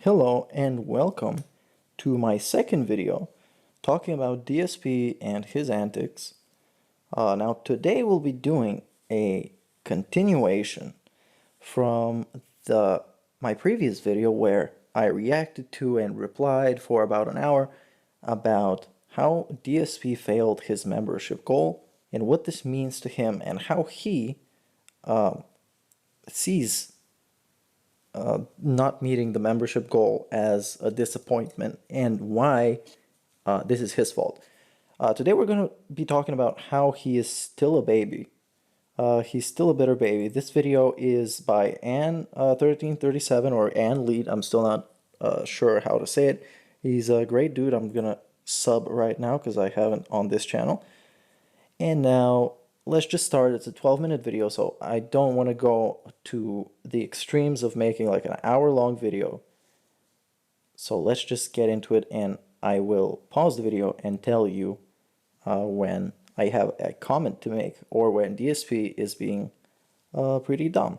Hello and welcome to my second video talking about DSP and his antics. Now today we'll be doing a continuation from my previous video where I reacted to and replied for about an hour about how DSP failed his membership goal and what this means to him and how he sees not meeting the membership goal as a disappointment and why this is his fault. Today we're going to be talking about how he is still a baby. He's still a bitter baby. This video is by Ann1337 or Ann Lead. I'm still not sure how to say it. He's a great dude. I'm going to sub right now because I haven't on this channel. And now let's just start. It's a 12-minute video, so I don't want to go to the extremes of making like an hour-long video. So let's just get into it, and I will pause the video and tell you when I have a comment to make or when DSP is being pretty dumb.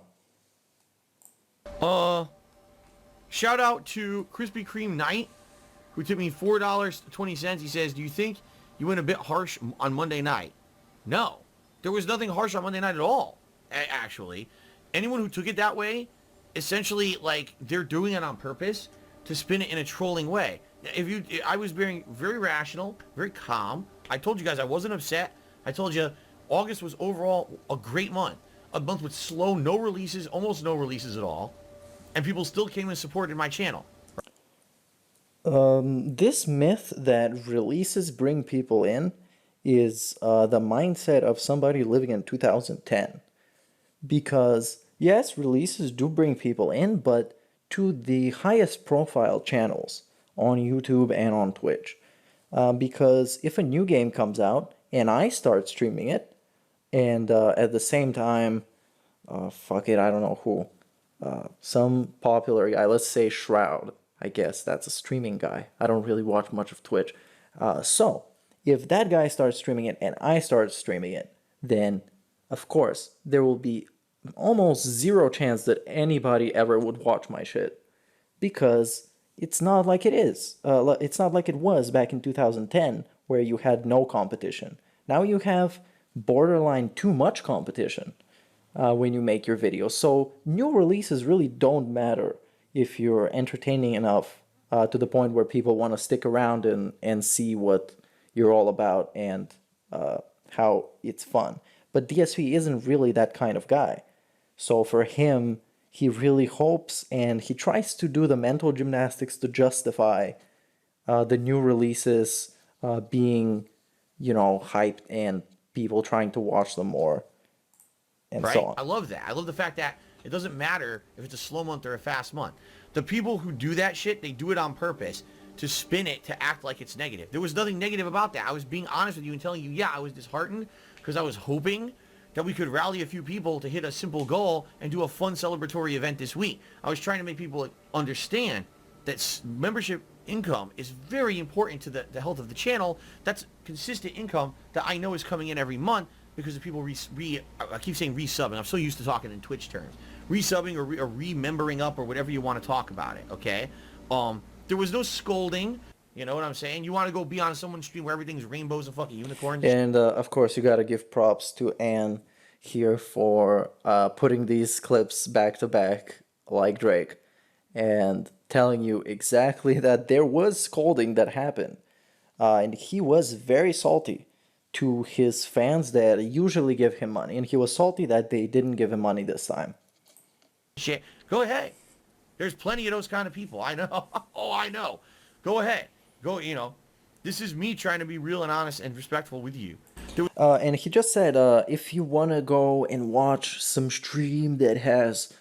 Shout out to Krispy Kreme Knight, who tipped me $4.20. He says, do you think you went a bit harsh on Monday night? No. There was nothing harsh on Monday night at all, actually. Anyone who took it that way, essentially, like, they're doing it on purpose to spin it in a trolling way. I was being very rational, very calm. I told you guys I wasn't upset. I told you August was overall a great month. A month with slow, no releases, almost no releases at all. And people still came and supported my channel. This myth that releases bring people in is the mindset of somebody living in 2010. Because, yes, releases do bring people in, but to the highest profile channels on YouTube and on Twitch. Because if a new game comes out and I start streaming it, and at the same time, fuck it, I don't know who, some popular guy, let's say Shroud, I guess that's a streaming guy. I don't really watch much of Twitch. So, if that guy starts streaming it and I start streaming it, then, of course, there will be almost zero chance that anybody ever would watch my shit. Because it's not like it is. It's not like it was back in 2010, where you had no competition. Now you have borderline too much competition when you make your videos. So new releases really don't matter if you're entertaining enough to the point where people want to stick around and see what you're all about and how it's fun. But DSP isn't really that kind of guy. So for him, he really hopes and he tries to do the mental gymnastics to justify the new releases being, you know, hyped and people trying to watch them more and so on. I love that. I love the fact that it doesn't matter if it's a slow month or a fast month. The people who do that shit, they do it on purpose to spin it to act like it's negative. There was nothing negative about that. I was being honest with you and telling you, yeah, I was disheartened because I was hoping that we could rally a few people to hit a simple goal and do a fun celebratory event this week. I was trying to make people understand that membership income is very important to the health of the channel. That's consistent income that I know is coming in every month because of people I keep saying resubbing. I'm so used to talking in Twitch terms. Resubbing or remembering up or whatever you want to talk about it, okay? There was no scolding. You know what I'm saying? You want to go be on someone's stream where everything's rainbows and fucking unicorns? And of course, you gotta give props to Anne here for putting these clips back to back like Drake and telling you exactly that there was scolding that happened. And he was very salty to his fans that usually give him money. And he was salty that they didn't give him money this time. Shit. Go ahead. There's plenty of those kind of people. I know. Oh, I know. Go ahead. Go, you know. This is me trying to be real and honest and respectful with you. And he just said, if you want to go and watch some stream that has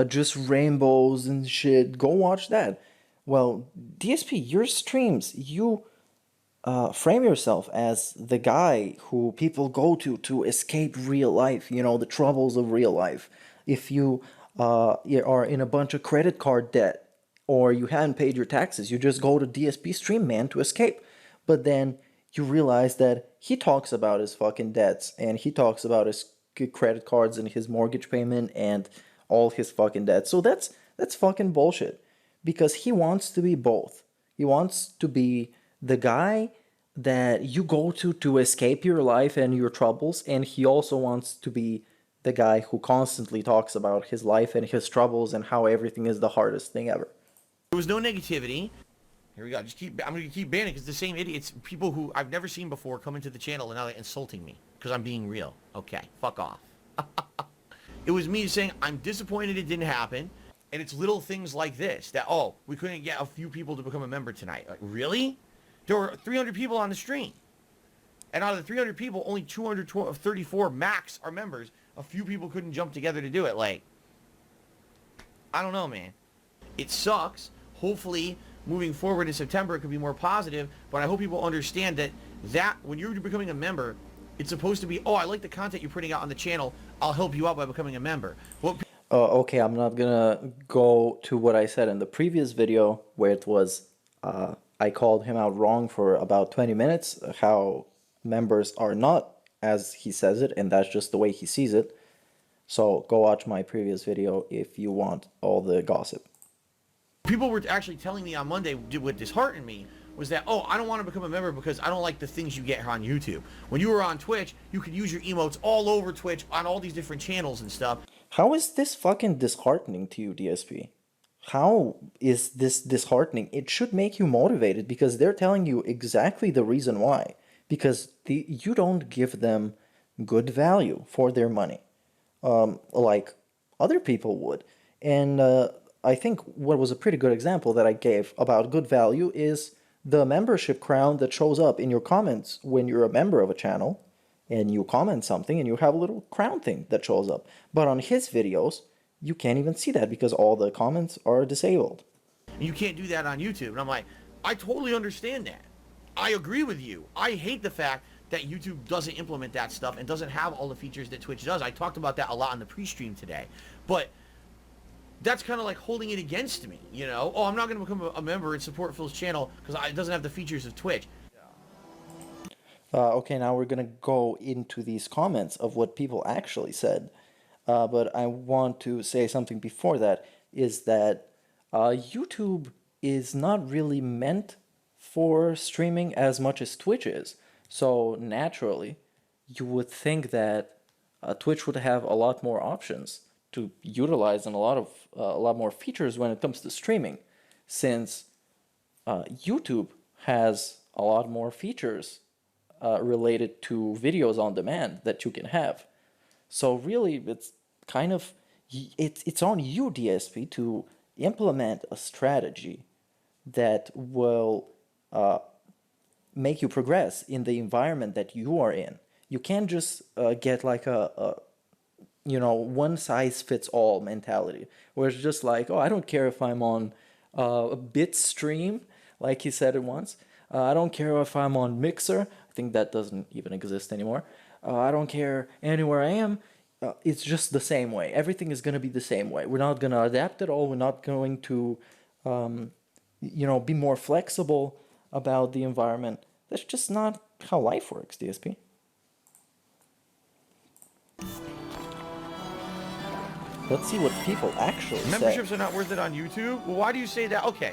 just rainbows and shit, go watch that. Well, DSP, your streams, you frame yourself as the guy who people go to escape real life, you know, the troubles of real life. If you are in a bunch of credit card debt or you haven't paid your taxes, you just go to DSP Stream Man to escape. But then you realize that he talks about his fucking debts and he talks about his credit cards and his mortgage payment and all his fucking debts. So that's fucking bullshit. because he wants to be both. He wants to be the guy that you go to escape your life and your troubles, and he also wants to be the guy who constantly talks about his life and his troubles and how everything is the hardest thing ever. There was no negativity. Here we go. I'm gonna keep banning because the same idiots, people who I've never seen before, come into the channel and now they're insulting me because I'm being real. Okay, fuck off. It was me saying I'm disappointed it didn't happen, and it's little things like this that, oh, we couldn't get a few people to become a member tonight. Like, really? There were 300 people on the stream, and out of the 300 people, only 234 max are members. A few people couldn't jump together to do it. Like, I don't know, man. It sucks. Hopefully, moving forward in September, it could be more positive, but I hope people understand that when you're becoming a member, it's supposed to be, oh, I like the content you're putting out on the channel. I'll help you out by becoming a member. Okay, I'm not gonna go to what I said in the previous video where it was, I called him out wrong for about 20 minutes, how members are not as he says it, and that's just the way he sees it. So go watch my previous video if you want all the gossip. People were actually telling me on Monday what disheartened me was that, oh, I don't want to become a member because I don't like the things you get here on YouTube. When you were on Twitch, you could use your emotes all over Twitch on all these different channels and stuff. How is this fucking disheartening to you, DSP? How is this disheartening? It should make you motivated because they're telling you exactly the reason why. Because you don't give them good value for their money, like other people would. And I think what was a pretty good example that I gave about good value is the membership crown that shows up in your comments when you're a member of a channel and you comment something and you have a little crown thing that shows up. But on his videos, you can't even see that because all the comments are disabled. And you can't do that on YouTube. And I'm like, I totally understand that. I agree with you. I hate the fact that YouTube doesn't implement that stuff and doesn't have all the features that Twitch does. I talked about that a lot on the pre-stream today. But that's kind of like holding it against me, you know? Oh, I'm not going to become a member and support Phil's channel because it doesn't have the features of Twitch. Okay, now we're gonna go into these comments of what people actually said. But I want to say something before that, is that YouTube is not really meant for streaming as much as Twitch is. So naturally, you would think that Twitch would have a lot more options to utilize and a lot more features when it comes to streaming, since YouTube has a lot more features related to videos on demand that you can have. So really, it's kind of it's on you, DSP, to implement a strategy that will make you progress in the environment that you are in. You can't just get like a one size fits all mentality where it's just like, oh, I don't care if I'm on a bit stream, like he said it once. I don't care if I'm on Mixer. I think that doesn't even exist anymore. I don't care anywhere I am. It's just the same way. Everything is going to be the same way. We're not going to adapt at all. We're not going to, be more flexible about the environment. That's just not how life works, DSP. Let's see what people actually say. Memberships are not worth it on YouTube? Well, why do you say that? Okay,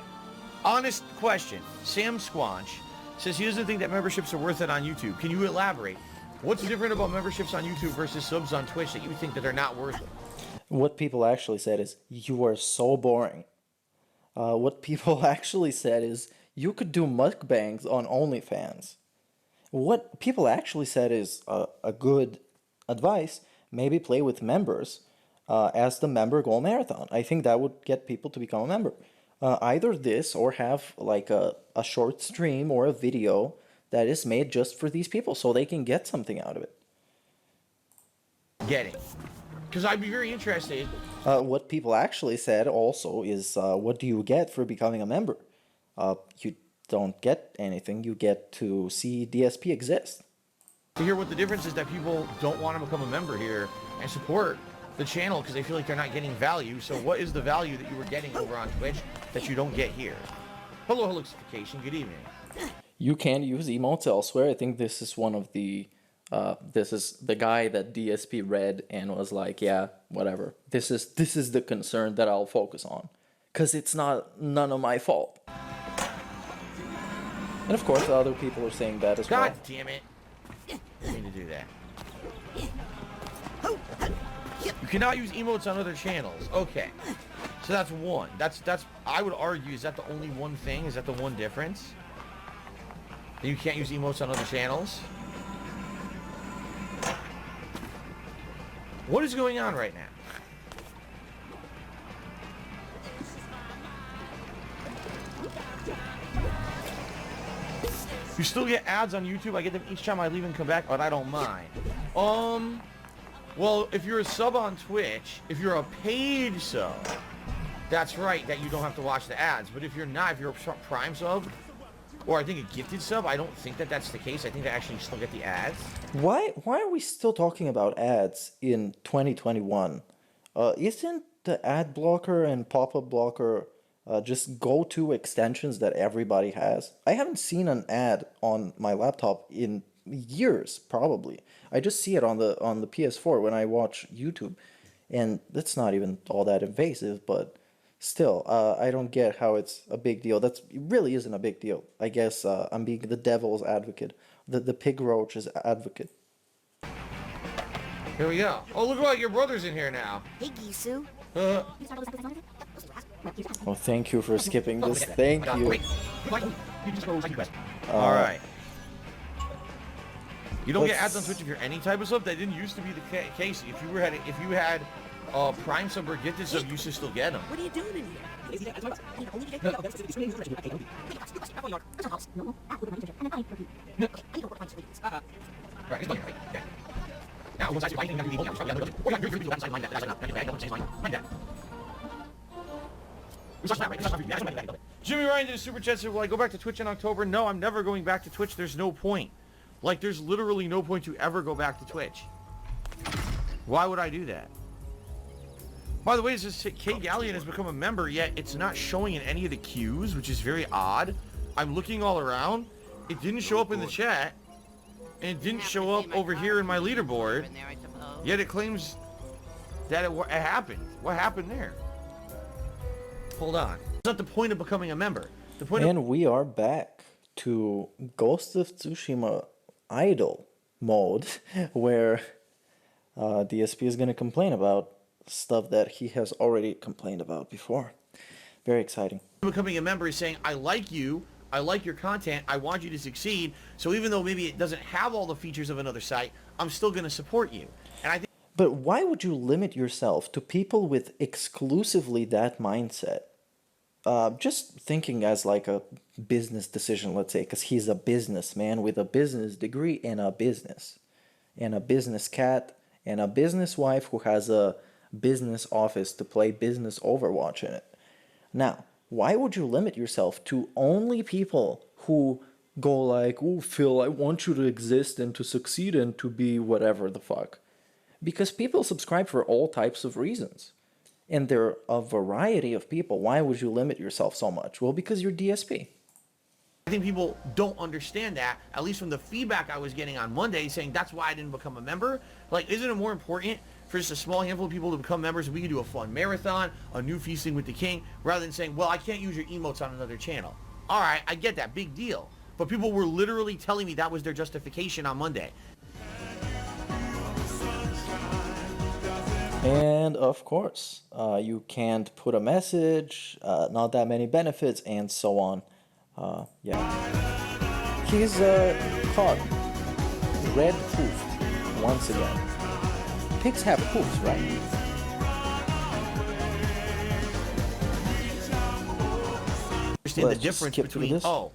honest question. Sam Squanch says he doesn't think that memberships are worth it on YouTube. Can you elaborate? What's different about memberships on YouTube versus subs on Twitch that you think that they're not worth it? What people actually said is, you are so boring. What people actually said is, you could do mukbangs on OnlyFans. What people actually said is a good advice. Maybe play with members as the member goal marathon. I think that would get people to become a member. Either this or have like a short stream or a video that is made just for these people so they can get something out of it. Get it. Because I'd be very interested. What people actually said also is, what do you get for becoming a member? You don't get anything. You get to see DSP exist. To hear what the difference is, that people don't want to become a member here and support the channel because they feel like they're not getting value. So what is the value that you were getting over on Twitch that you don't get here? Hello, Holixification. Good evening. You can use emotes elsewhere. I think this is one of the this is the guy that DSP read and was like, yeah, whatever. This is the concern that I'll focus on, because it's none of my fault. And of course, other people are saying that as well. God damn it. I need to do that. You cannot use emotes on other channels. Okay. So that's one. That's I would argue, is that the only one thing? Is that the one difference? That you can't use emotes on other channels? What is going on right now? You still get ads on YouTube. I get them each time I leave and come back, but I don't mind. Well, if you're a sub on Twitch, if you're a paid sub, that's right, that you don't have to watch the ads. But if you're not, if you're a Prime sub, or I think a gifted sub, I don't think that that's the case. I think they actually still get the ads. Why are we still talking about ads in 2021? Isn't the ad blocker and pop-up blocker just go-to extensions that everybody has? I haven't seen an ad on my laptop in years, probably. I just see it on the PS4 when I watch YouTube, and that's not even all that invasive, but still, I don't get how it's a big deal. It really isn't a big deal. I guess I'm being the devil's advocate, the pig roach's advocate. Here we go. Oh, look what, your brother's in here now. Hey, Gisu. Oh, thank you for skipping this. Thank you. Alright. You don't get let's- ads on Twitch if you're any type of sub. That didn't used to be the case. If you had Prime sub or gifted sub, you used to still get them. What are you doing in Jimmy Ryan did a super chat, said, will I go back to Twitch in October? No, I'm never going back to Twitch. There's no point. Like, there's literally no point to ever go back to Twitch. Why would I do that? By the way, it says K Gallion has become a member, yet it's not showing in any of the queues, which is very odd. I'm looking all around. It didn't show up in the chat, and it didn't show up over here in my leaderboard, yet it claims that it happened. What happened there? Hold on. It's not the point of becoming a member. The point And we are back to Ghost of Tsushima idle mode, where DSP is going to complain about stuff that he has already complained about before. Very exciting. becoming a member is saying, I like you, I like your content, I want you to succeed, so even though maybe it doesn't have all the features of another site, I'm still going to support you. And I think But why would you limit yourself to people with exclusively that mindset? Just thinking as like a business decision, let's say, because he's a businessman with a business degree and a business cat, and a business wife who has a business office to play business Overwatch in it. Now, why would you limit yourself to only people who go like, oh, Phil, I want you to exist and to succeed and to be whatever the fuck? Because people subscribe for all types of reasons. And there are a variety of people. Why would you limit yourself so much? Well, because you're DSP. I think people don't understand that, at least from the feedback I was getting on Monday, saying that's why I didn't become a member. Like, isn't it more important for just a small handful of people to become members and we can do a fun marathon, a new feasting with the king, rather than saying, well, I can't use your emotes on another channel. All right, I get that, big deal. But people were literally telling me that was their justification on Monday. And of course, you can't put a message, not that many benefits, and so on. Yeah. He's caught red poofed once again. Pigs have poofs, right? Understand Let's the just difference skip through between, this. oh,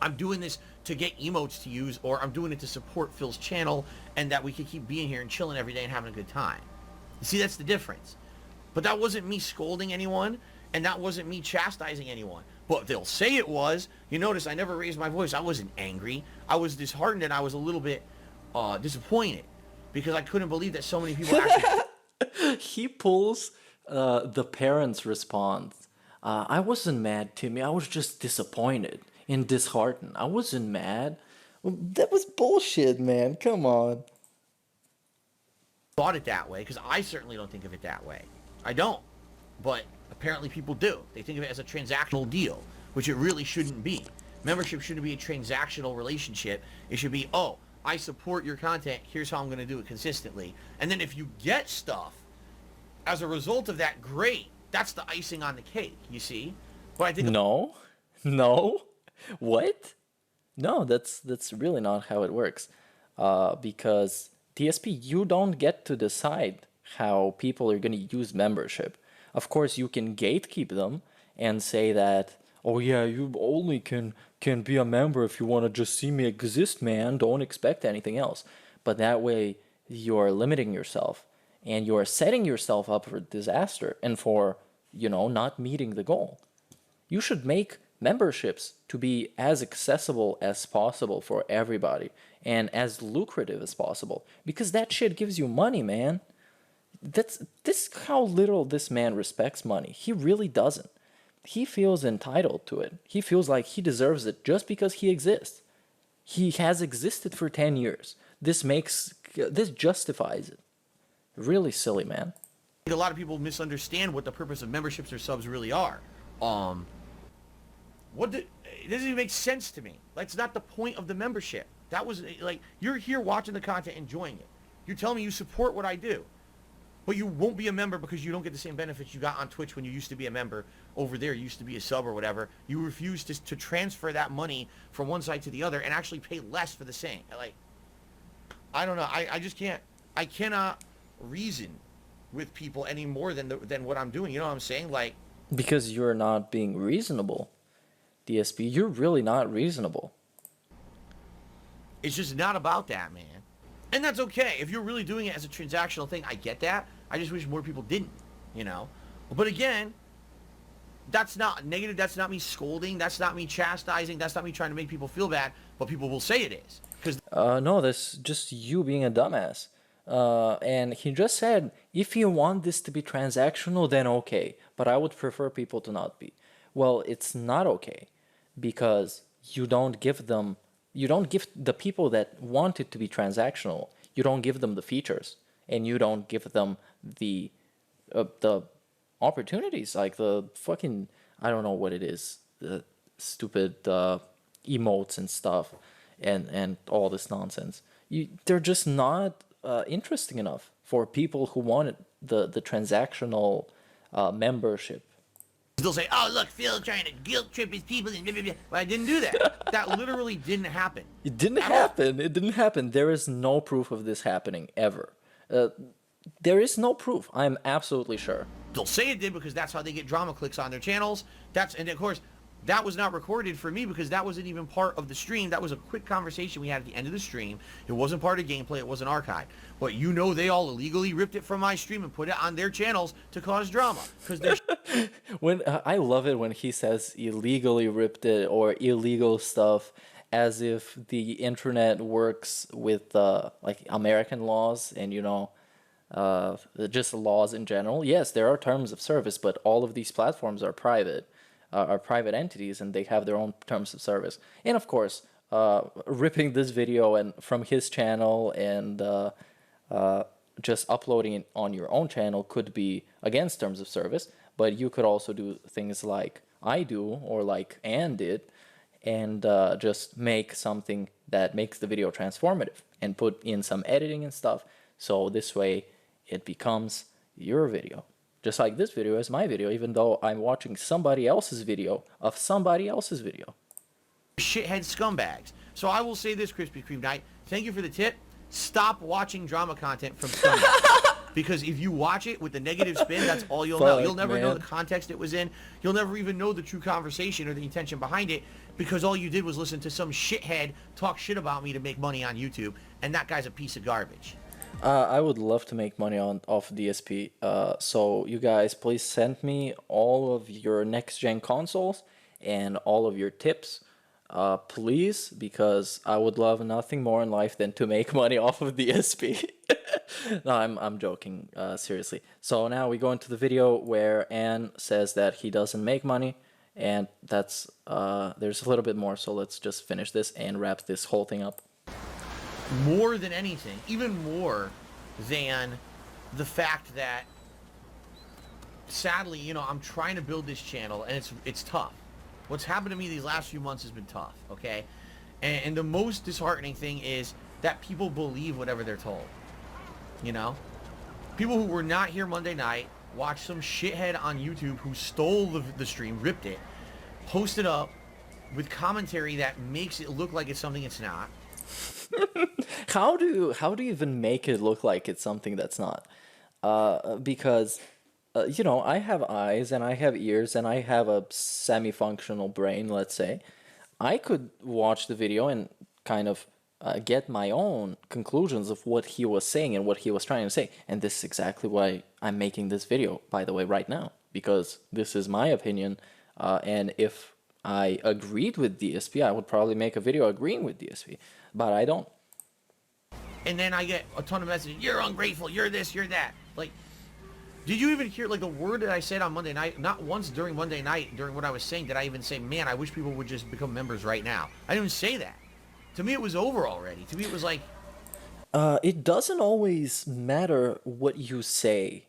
I'm doing this to get emotes to use, or I'm doing it to support Phil's channel, and that we can keep being here and chilling every day and having a good time. You see, that's the difference. But that wasn't me scolding anyone, and that wasn't me chastising anyone. But they'll say it was. You notice I never raised my voice. I wasn't angry. I was disheartened, and I was a little bit disappointed because I couldn't believe that so many people actually... He pulls the parents' response. I wasn't mad, Timmy. I was just disappointed and disheartened. I wasn't mad. Well, that was bullshit, man. Come on. thought it that way, because I certainly don't think of it that way. I don't. But Apparently people do. They think of it as a transactional deal, which it really shouldn't be. Membership shouldn't be a transactional relationship. It should be, oh, I support your content. Here's how I'm going to do it consistently. And then if you get stuff as a result of that, great. That's the icing on the cake, you see? But I think No, no, what? No, that's really not how it works. Because DSP, you don't get to decide how people are going to use membership. Of course, you can gatekeep them and say that, oh yeah, you only can be a member if you want to just see me exist, man. Don't expect anything else. But that way, you're limiting yourself and you're setting yourself up for disaster and for, not meeting the goal. You should make memberships to be as accessible as possible for everybody and as lucrative as possible because that shit gives you money, man. This how little this man respects money. He really doesn't. He feels entitled to it. He feels like he deserves it just because he exists. He has existed for 10 years. This justifies it. Really silly, man. a lot of people misunderstand what the purpose of memberships or subs really are. It doesn't even make sense to me. That's not the point of the membership. That was like, you're here watching the content, enjoying it. You're telling me you support what I do, but you won't be a member because you don't get the same benefits you got on Twitch when you used to be a member over there. You used to be a sub or whatever. You refuse to transfer that money from one side to the other and actually pay less for the same. Like, I don't know. I just can't. I cannot reason with people any more than what I'm doing. You know what I'm saying? Like, because you're not being reasonable, DSP. You're really not reasonable. it's just not about that, man. And that's okay. If you're really doing it as a transactional thing, I get that. I just wish more people didn't, you know? But again, that's not negative. That's not me scolding. That's not me chastising. That's not me trying to make people feel bad. But people will say it is. Because No, that's just you being a dumbass. And he just said, if you want this to be transactional, then okay. But I would prefer people to not be. Well, it's not okay because you don't give the people that want it to be transactional, you don't give them the features and you don't give them the opportunities, like the fucking, I don't know what it is, the stupid emotes and stuff and all this nonsense. They're just not interesting enough for people who wanted the transactional membership. they'll say, oh, look, Phil trying to guilt trip his people. And blah, blah, blah. Well, I didn't do that. That literally didn't happen. It didn't happen. It didn't happen. There is no proof of this happening ever. There is no proof. I'm absolutely sure. They'll say it did because that's how they get drama clicks on their channels. And of course, that was not recorded for me because that wasn't even part of the stream. That was a quick conversation we had at the end of the stream. It wasn't part of gameplay. It wasn't archived. But you know they all illegally ripped it from my stream and put it on their channels to cause drama. Because When I love it when he says illegally ripped it or illegal stuff, as if the internet works with like American laws and just laws in general. Yes, there are terms of service, but all of these platforms are private entities and they have their own terms of service. And of course, ripping this video and from his channel and just uploading it on your own channel could be against terms of service, but you could also do things like I do or like Ann did and just make something that makes the video transformative and put in some editing and stuff. So this way it becomes your video. Just like this video is my video, even though I'm watching somebody else's video of somebody else's video. shithead scumbags. So I will say this, Krispy Kreme Night, thank you for the tip. Stop watching drama content from scumbags. Because if you watch it with the negative spin, that's all you'll know. You'll never know the context it was in. You'll never even know the true conversation or the intention behind it because all you did was listen to some shithead talk shit about me to make money on YouTube, and that guy's a piece of garbage. I would love to make money off DSP. So you guys, please send me all of your next-gen consoles and all of your tips, please, because I would love nothing more in life than to make money off of DSP. No, I'm joking, seriously. So now we go into the video where Ann says that he doesn't make money, and that's there's a little bit more. So let's just finish this and wrap this whole thing up. More than anything, even more than the fact that sadly, you know, I'm trying to build this channel, and it's tough. What's happened to me these last few months has been tough, okay? And the most disheartening thing is that people believe whatever they're told, you know? People who were not here Monday night watched some shithead on YouTube who stole the stream, ripped it, posted up with commentary that makes it look like it's something it's not. How do you even make it look like it's something that's not? Because you know, I have eyes and I have ears and I have a semi-functional brain, let's say. I could watch the video and kind of get my own conclusions of what he was saying and what he was trying to say. And this is exactly why I'm making this video, by the way, right now, because this is my opinion. And if I agreed with DSP, I would probably make a video agreeing with DSP, but I don't. And then I get a ton of messages, you're ungrateful, you're this, you're that. Like, did you even hear, like, the word that I said on Monday night? Not once during Monday night, during what I was saying, did I even say, man, I wish people would just become members right now. I didn't even say that. To me, it was over already. To me, it was like... It doesn't always matter what you say,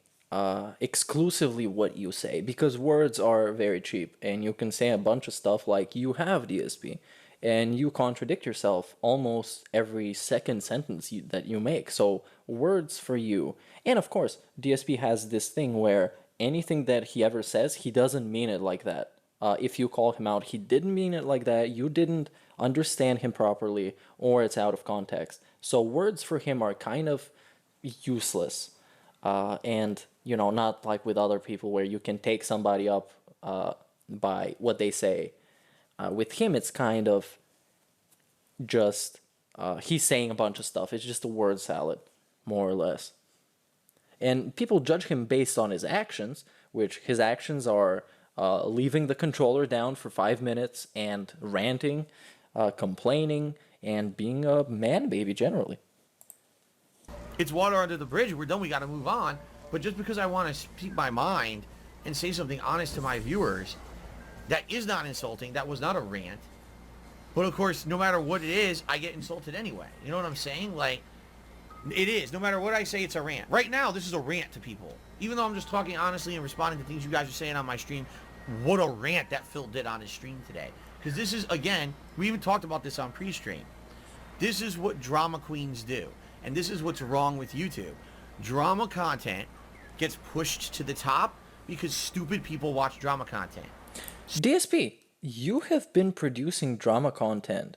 exclusively what you say, because words are very cheap, and you can say a bunch of stuff like, you have DSP, and you contradict yourself almost every second sentence that you make. So words for you. And of course, DSP has this thing where anything that he ever says, he doesn't mean it like that. If you call him out, he didn't mean it like that, you didn't understand him properly, or it's out of context. So words for him are kind of useless. And, you know, not like with other people where you can take somebody up by what they say. With him, it's kind of just, he's saying a bunch of stuff. It's just a word salad, more or less. And people judge him based on his actions, which his actions are leaving the controller down for 5 minutes and ranting, complaining, and being a man baby generally. It's water under the bridge. We're done. We got to move on. But just because I want to speak my mind and say something honest to my viewers, that is not insulting. That was not a rant. But of course, no matter what it is, I get insulted anyway. You know what I'm saying? Like, it is. No matter what I say, it's a rant. Right now, this is a rant to people. Even though I'm just talking honestly and responding to things you guys are saying on my stream, what a rant that Phil did on his stream today. Because this is, again, we even talked about this on pre-stream. This is what drama queens do. And this is what's wrong with YouTube. Drama content gets pushed to the top because stupid people watch drama content. DSP, you have been producing drama content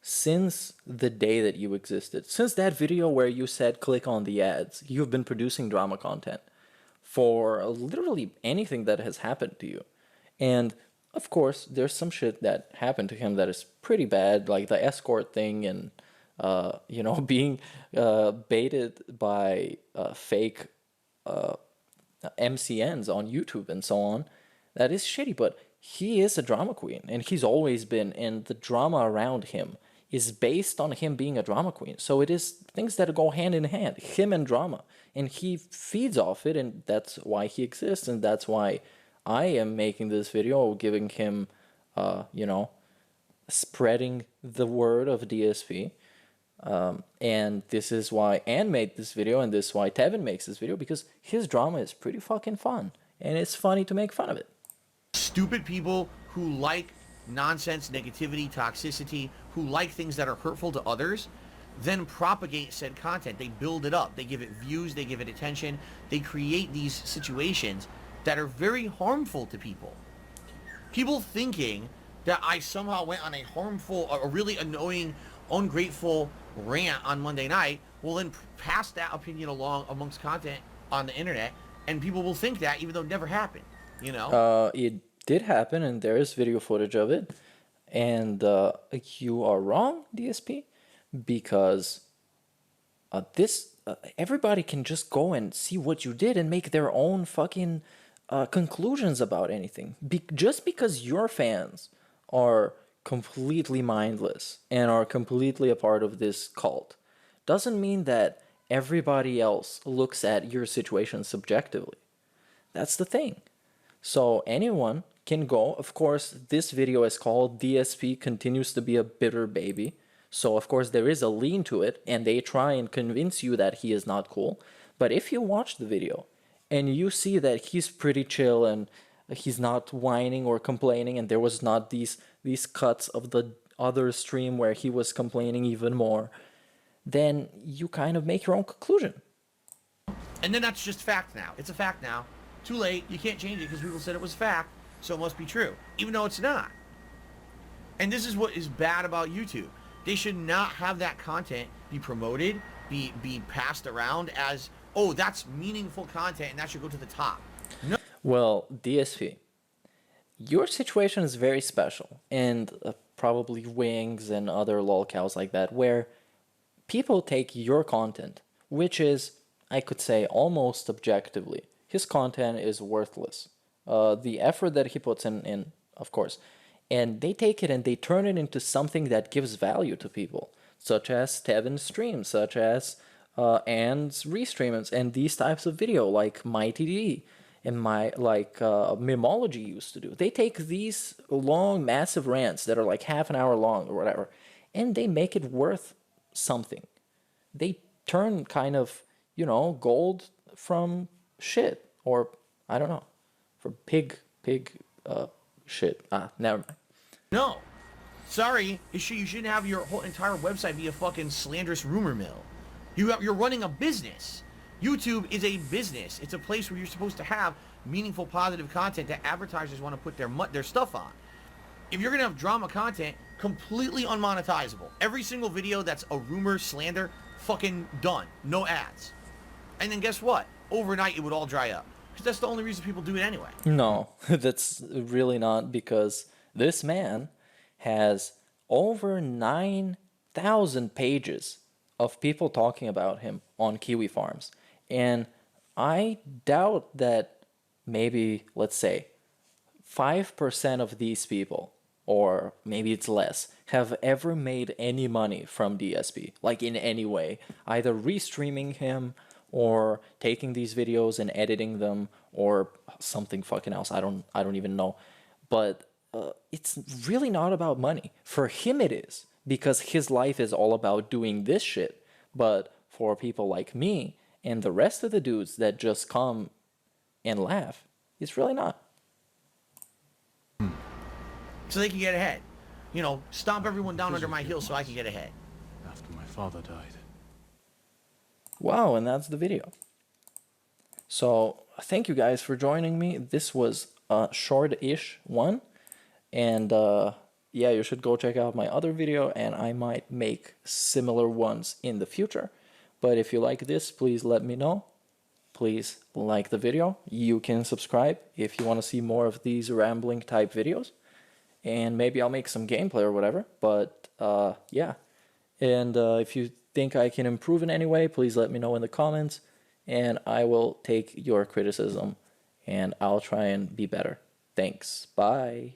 since the day that you existed. Since that video where you said click on the ads, you've been producing drama content for literally anything that has happened to you. And of course, there's some shit that happened to him that is pretty bad, like the escort thing and, you know, being baited by fake MCNs on YouTube and so on. That is shitty, but he is a drama queen, and he's always been, and the drama around him is based on him being a drama queen. So it is things that go hand in hand, him and drama, and he feeds off it, and that's why he exists, and that's why I am making this video, giving him, you know, spreading the word of DSP. And this is why Ann made this video, and this is why Tevin makes this video, because his drama is pretty fucking fun, and it's funny to make fun of it. Stupid people who like nonsense, negativity, toxicity, who like things that are hurtful to others, then propagate said content. They build it up. They give it views. They give it attention. They create these situations that are very harmful to people. People thinking that I somehow went on a harmful, a really annoying, ungrateful rant on Monday night will then pass that opinion along amongst content on the internet, and people will think that even though it never happened, you know? It did happen, and there is video footage of it, and you are wrong, DSP, because everybody can just go and see what you did and make their own fucking conclusions about anything. Just because your fans are completely mindless and are completely a part of this cult doesn't mean that everybody else looks at your situation subjectively. That's the thing. So anyone can go. Of course, this video is called DSP Continues to Be a Bitter Baby. So of course there is a lean to it, and they try and convince you that he is not cool. But if you watch the video and you see that he's pretty chill and he's not whining or complaining, and there was not these cuts of the other stream where he was complaining even more, then you kind of make your own conclusion. And then that's just fact now. It's a fact now. Too late. You can't change it because people said it was fact, so it must be true, even though it's not. And this is what is bad about YouTube. They should not have that content be promoted, be passed around as, oh, that's meaningful content and that should go to the top. No. Well, DSP, your situation is very special, and probably Wings and other lolcows like that, where people take your content, which is, I could say, almost objectively, his content is worthless. The effort that he puts in, of course, and they take it and they turn it into something that gives value to people, such as Tevin's streams, such as Ann's restreams, and these types of video like Mighty D and Mimology used to do. They take these long, massive rants that are like half an hour long or whatever, and they make it worth something. They turn kind of, gold from shit, or I don't know, from pig shit. Never mind. No. Sorry, you shouldn't have your whole entire website be a fucking slanderous rumor mill. You're running a business. YouTube is a business. It's a place where you're supposed to have meaningful, positive content that advertisers want to put their stuff on. If you're going to have drama content, completely unmonetizable. Every single video that's a rumor, slander, fucking done. No ads. And then guess what? Overnight, it would all dry up. Because that's the only reason people do it anyway. No, that's really not, because this man has over 9,000 pages of people talking about him on Kiwi Farms. And I doubt that maybe, let's say, 5% of these people, or maybe it's less, have ever made any money from DSP, like in any way, either restreaming him or taking these videos and editing them or something fucking else. I don't even know. But it's really not about money. For him it is, because his life is all about doing this shit. But for people like me and the rest of the dudes that just come and laugh, it's really not. So they can get ahead. Stomp everyone down under my heels so I can get ahead. After my father died. Wow, and that's the video. So thank you guys for joining me. This was a short-ish one. And yeah, you should go check out my other video, and I might make similar ones in the future. But if you like this, please let me know. Please like the video. You can subscribe if you want to see more of these rambling type videos. And maybe I'll make some gameplay or whatever. But yeah. And if you think I can improve in any way, please let me know in the comments. And I will take your criticism and I'll try and be better. Thanks. Bye.